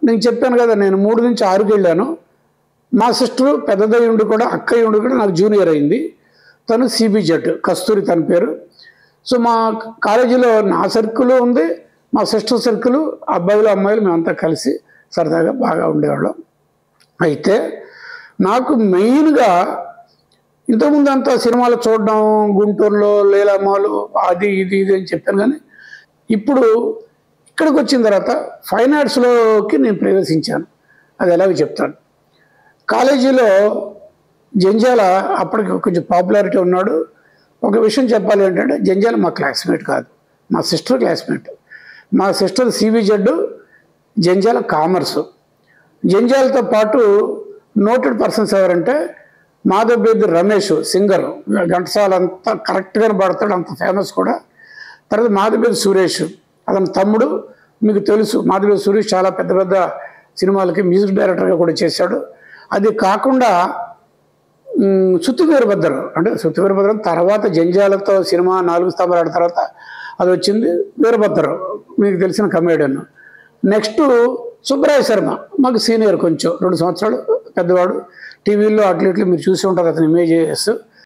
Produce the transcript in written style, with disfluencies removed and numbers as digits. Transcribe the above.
నేను చెప్పాను కదా, నేను 3 నుంచి 6కి వెళ్ళాను. మా సిస్టరు పెద్దదయ్య ఉండి కూడా, అక్కయ్య ఉండి కూడా నాకు జూనియర్ అయింది. తను సిబిజెడ్, కస్తూరి తన పేరు. సో మా కాలేజీలో నా సర్కిల్ ఉంది, మా సిస్టర్ సర్కిల్, అబ్బాయిలు అమ్మాయిలు మేమంతా కలిసి సరదాగా బాగా ఉండేవాళ్ళం. అయితే నాకు మెయిన్గా ఇంతకుముందు అంతా సినిమాలు చూడడం, గుంటూరులో లీలామాలు అది ఇది ఇది అని చెప్పాను. కానీ ఇప్పుడు ఇక్కడికి వచ్చిన తర్వాత ఫైన్ ఆర్ట్స్లోకి నేను ప్రవేశించాను. అది ఎలాగో చెప్తాను. కాలేజీలో జంజాల అప్పటికి కొంచెం పాపులారిటీ ఉన్నాడు. ఒక విషయం చెప్పాలి ఏంటంటే, జంజాల మా క్లాస్మేట్ కాదు, మా సిస్టర్ క్లాస్మేట్. మా సిస్టర్ సిబిజెడ్, జంజాల కామర్సు. జంజాలతో పాటు నోటెడ్ పర్సన్స్ ఎవరంటే మాధవబేది రమేష్, సింగర్, ఘంటసాల అంతా కరెక్ట్గానే పాడతాడు, అంత ఫేమస్ కూడా. తర్వాత మాధవబేది సురేష్, అతని తమ్ముడు, మీకు తెలుసు. మాధవబేది సురేష్ చాలా పెద్ద పెద్ద సినిమాలకి మ్యూజిక్ డైరెక్టర్గా కూడా చేశాడు. అది కాకుండా సుత్తి వీరభద్రం, అంటే సుత్తి వీరభద్రం తర్వాత జంజాలతో సినిమా 4 స్తంభాలు ఆడిన తర్వాత అది వచ్చింది వీరభద్రం, మీకు తెలిసిన కమేడియన్. నెక్స్ట్ సుబ్బరాయ శర్మ, మాకు సీనియర్, కొంచెం 2 సంవత్సరాలు పెద్దవాడు. టీవీల్లో అట్లా ఇట్లా మీరు చూసి ఉంటారు అతని ఇమేజెస్.